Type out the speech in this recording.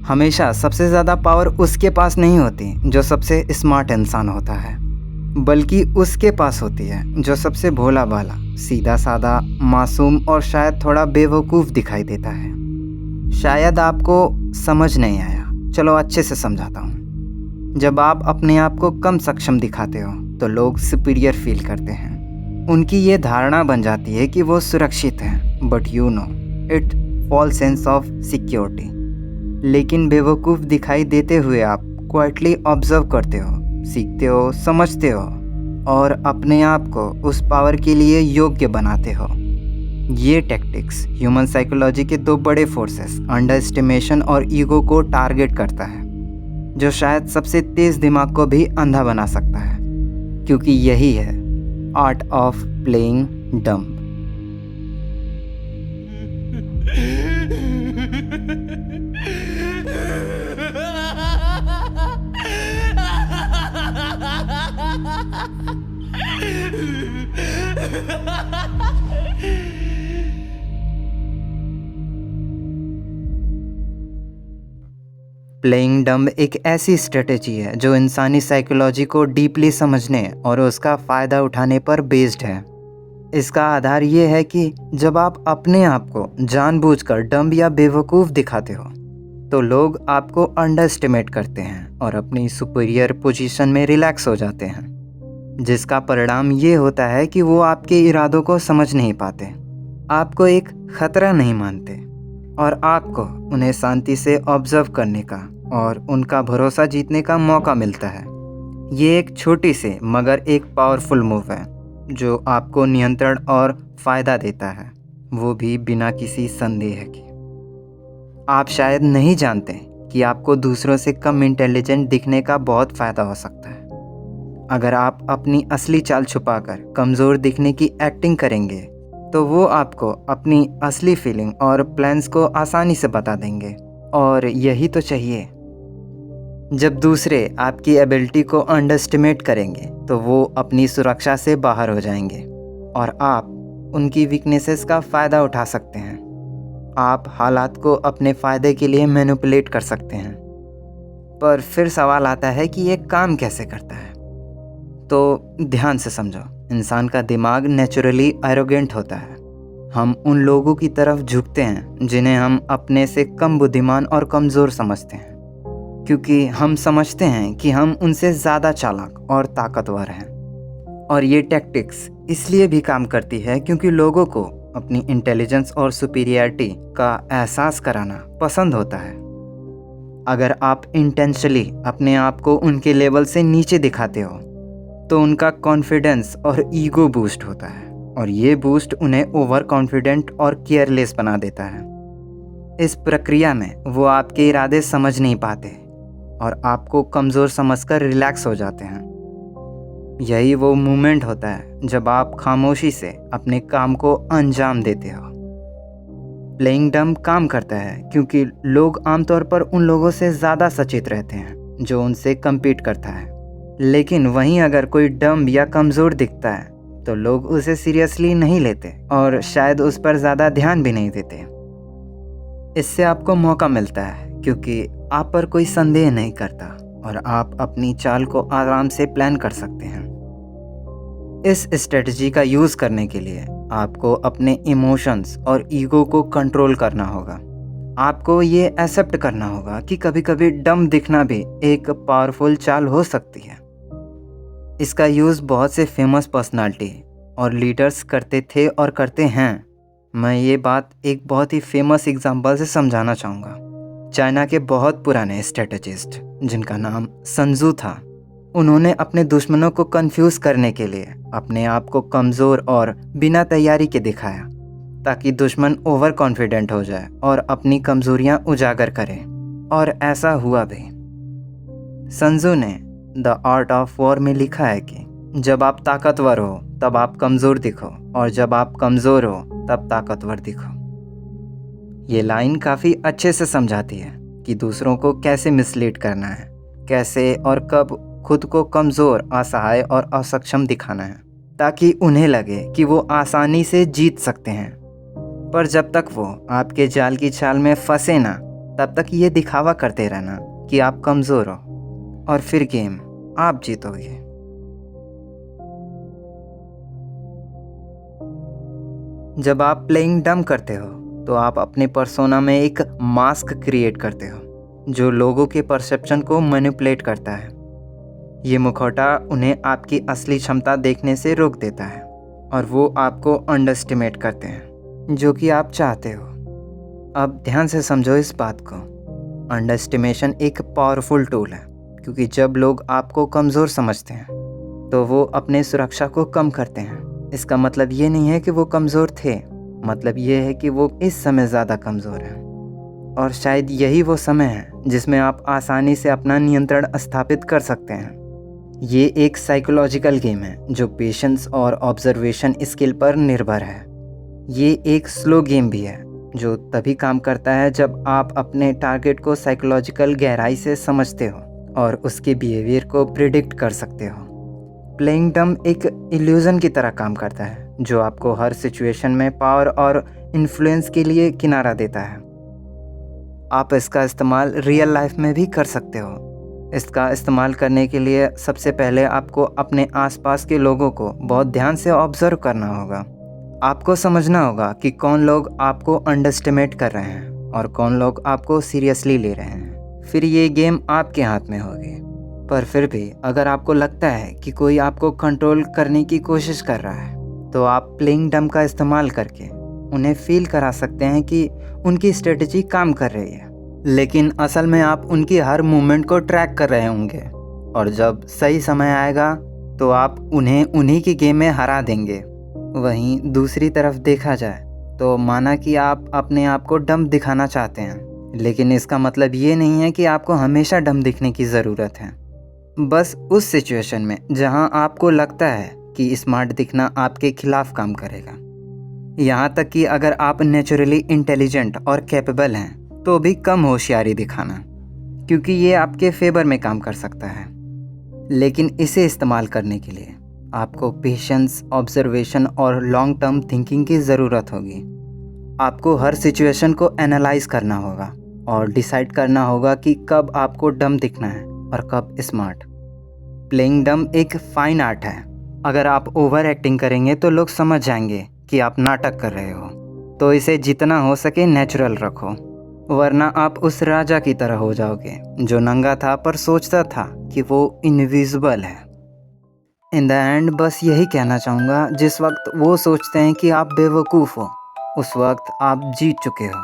हमेशा सबसे ज़्यादा पावर उसके पास नहीं होती जो सबसे स्मार्ट इंसान होता है, बल्कि उसके पास होती है जो सबसे भोला भाला, सीधा साधा, मासूम और शायद थोड़ा बेवकूफ़ दिखाई देता है। शायद आपको समझ नहीं आया, चलो अच्छे से समझाता हूँ। जब आप अपने आप को कम सक्षम दिखाते हो तो लोग सुपीरियर फील करते हैं। उनकी ये धारणा बन जाती है कि वो सुरक्षित हैं, but you know it falls sense of security. लेकिन बेवकूफ़ दिखाई देते हुए आप क्वाइटली ऑब्जर्व करते हो, सीखते हो, समझते हो और अपने आप को उस पावर के लिए योग्य बनाते हो। ये टैक्टिक्स ह्यूमन साइकोलॉजी के दो बड़े फोर्सेस, अंडर एस्टिमेशन और ईगो को टारगेट करता है, जो शायद सबसे तेज दिमाग को भी अंधा बना सकता है, क्योंकि यही है art of playing dumb. Playing dumb एक ऐसी स्ट्रेटेजी है जो इंसानी साइकोलॉजी को डीपली समझने और उसका फ़ायदा उठाने पर बेस्ड है। इसका आधार ये है कि जब आप अपने आप को जानबूझकर डम्ब या बेवकूफ़ दिखाते हो तो लोग आपको अंडरएस्टिमेट करते हैं और अपनी सुपीरियर पोजीशन में रिलैक्स हो जाते हैं, जिसका परिणाम ये होता है कि वो आपके इरादों को समझ नहीं पाते, आपको एक ख़तरा नहीं मानते और आपको उन्हें शांति से ऑब्जर्व करने का और उनका भरोसा जीतने का मौका मिलता है। ये एक छोटी सी मगर एक पावरफुल मूव है जो आपको नियंत्रण और फ़ायदा देता है, वो भी बिना किसी संदेह के। आप शायद नहीं जानते कि आपको दूसरों से कम इंटेलिजेंट दिखने का बहुत फ़ायदा हो सकता है। अगर आप अपनी असली चाल छुपाकर कमज़ोर दिखने की एक्टिंग करेंगे तो वो आपको अपनी असली फीलिंग और प्लान्स को आसानी से बता देंगे, और यही तो चाहिए। जब दूसरे आपकी एबिलिटी को अंडरएस्टिमेट करेंगे तो वो अपनी सुरक्षा से बाहर हो जाएंगे और आप उनकी वीकनेसेस का फ़ायदा उठा सकते हैं। आप हालात को अपने फ़ायदे के लिए मैनिपुलेट कर सकते हैं। पर फिर सवाल आता है कि ये काम कैसे करता है? तो ध्यान से समझो, इंसान का दिमाग नेचुरली एरोगेंट होता है। हम उन लोगों की तरफ झुकते हैं जिन्हें हम अपने से कम बुद्धिमान और कमज़ोर समझते हैं, क्योंकि हम समझते हैं कि हम उनसे ज़्यादा चालाक और ताकतवर हैं। और ये टैक्टिक्स इसलिए भी काम करती है क्योंकि लोगों को अपनी इंटेलिजेंस और सुपीरियरिटी का एहसास कराना पसंद होता है। अगर आप इंटेंशनली अपने आप को उनके लेवल से नीचे दिखाते हो तो उनका कॉन्फिडेंस और ईगो बूस्ट होता है, और ये बूस्ट उन्हें ओवर कॉन्फिडेंट और केयरलेस बना देता है। इस प्रक्रिया में वो आपके इरादे समझ नहीं पाते और आपको कमज़ोर समझकर रिलैक्स हो जाते हैं। यही वो मोमेंट होता है जब आप खामोशी से अपने काम को अंजाम देते हो। प्लेइंग डम्ब काम करता है क्योंकि लोग आमतौर पर उन लोगों से ज़्यादा सचेत रहते हैं जो उनसे कम्पीट करता है, लेकिन वहीं अगर कोई डम्ब या कमज़ोर दिखता है तो लोग उसे सीरियसली नहीं लेते और शायद उस पर ज़्यादा ध्यान भी नहीं देते। इससे आपको मौका मिलता है क्योंकि आप पर कोई संदेह नहीं करता और आप अपनी चाल को आराम से प्लान कर सकते हैं। इस स्ट्रेटजी का यूज़ करने के लिए आपको अपने इमोशंस और ईगो को कंट्रोल करना होगा। आपको ये एक्सेप्ट करना होगा कि कभी कभी डम दिखना भी एक पावरफुल चाल हो सकती है। इसका यूज़ बहुत से फेमस पर्सनालिटी और लीडर्स करते थे और करते हैं। मैं ये बात एक बहुत ही फेमस एग्जाम्पल से समझाना चाहूँगा। चाइना के बहुत पुराने स्ट्रेटजिस्ट जिनका नाम सन त्सू था, उन्होंने अपने दुश्मनों को कंफ्यूज करने के लिए अपने आप को कमज़ोर और बिना तैयारी के दिखाया ताकि दुश्मन ओवर कॉन्फिडेंट हो जाए और अपनी कमज़ोरियां उजागर करे, और ऐसा हुआ भी। सन त्सू ने द आर्ट ऑफ वॉर में लिखा है कि जब आप ताकतवर हो तब आप कमज़ोर दिखो, और जब आप कमज़ोर हो तब ताकतवर दिखो। ये लाइन काफ़ी अच्छे से समझाती है कि दूसरों को कैसे मिसलीड करना है, कैसे और कब खुद को कमज़ोर, असहाय और असक्षम दिखाना है ताकि उन्हें लगे कि वो आसानी से जीत सकते हैं। पर जब तक वो आपके जाल की छाल में फंसे ना, तब तक ये दिखावा करते रहना कि आप कमज़ोर हो, और फिर गेम आप जीतोगे। जब आप प्लेइंग डम करते हो तो आप अपने पर्सोना में एक मास्क क्रिएट करते हो जो लोगों के परसेप्शन को मैनिपुलेट करता है। ये मुखौटा उन्हें आपकी असली क्षमता देखने से रोक देता है और वो आपको अंडरस्टिमेट करते हैं, जो कि आप चाहते हो। अब ध्यान से समझो इस बात को। अंडरस्टिमेशन एक पावरफुल टूल है, क्योंकि जब लोग आपको कमज़ोर समझते हैं तो वो अपने सुरक्षा को कम करते हैं। इसका मतलब ये नहीं है कि वो कमज़ोर थे, मतलब ये है कि वो इस समय ज़्यादा कमज़ोर हैं। और शायद यही वो समय है जिसमें आप आसानी से अपना नियंत्रण स्थापित कर सकते हैं। ये एक साइकोलॉजिकल गेम है जो पेशेंस और ऑब्जर्वेशन स्किल पर निर्भर है। ये एक स्लो गेम भी है जो तभी काम करता है जब आप अपने टारगेट को साइकोलॉजिकल गहराई से समझते हो और उसके बिहेवियर को प्रिडिक्ट कर सकते हो। प्लेइंग डम एक इल्यूज़न की तरह काम करता है जो आपको हर सिचुएशन में पावर और इन्फ्लुएंस के लिए किनारा देता है। आप इसका इस्तेमाल रियल लाइफ में भी कर सकते हो। इसका इस्तेमाल करने के लिए सबसे पहले आपको अपने आसपास के लोगों को बहुत ध्यान से ऑब्जर्व करना होगा। आपको समझना होगा कि कौन लोग आपको अंडरस्टिमेट कर रहे हैं और कौन लोग आपको सीरियसली ले रहे हैं। फिर ये गेम आपके हाथ में होगी। पर फिर भी अगर आपको लगता है कि कोई आपको कंट्रोल करने की कोशिश कर रहा है तो आप प्लेइंग डम का इस्तेमाल करके उन्हें फील करा सकते हैं कि उनकी स्ट्रेटजी काम कर रही है, लेकिन असल में आप उनकी हर मूवमेंट को ट्रैक कर रहे होंगे और जब सही समय आएगा तो आप उन्हें उन्हीं की गेम में हरा देंगे। वहीं दूसरी तरफ देखा जाए तो माना कि आप अपने आप को डम दिखाना चाहते हैं, लेकिन इसका मतलब ये नहीं है कि आपको हमेशा डम दिखने की ज़रूरत है। बस उस सिचुएशन में जहां आपको लगता है कि स्मार्ट दिखना आपके खिलाफ काम करेगा। यहाँ तक कि अगर आप नेचुरली इंटेलिजेंट और कैपेबल हैं तो भी कम होशियारी दिखाना, क्योंकि ये आपके फेवर में काम कर सकता है। लेकिन इसे इस्तेमाल करने के लिए आपको पेशेंस, ऑब्जर्वेशन और लॉन्ग टर्म थिंकिंग की ज़रूरत होगी। आपको हर सिचुएशन को एनालाइज करना होगा और डिसाइड करना होगा कि कब आपको डम दिखना है और कब स्मार्ट। प्लेइंग डम एक फाइन आर्ट है। अगर आप ओवर एक्टिंग करेंगे तो लोग समझ जाएंगे कि आप नाटक कर रहे हो, तो इसे जितना हो सके नेचुरल रखो, वरना आप उस राजा की तरह हो जाओगे जो नंगा था पर सोचता था कि वो इनविजिबल है। इन द एंड बस यही कहना चाहूँगा, जिस वक्त वो सोचते हैं कि आप बेवकूफ़ हो, उस वक्त आप जीत चुके हो।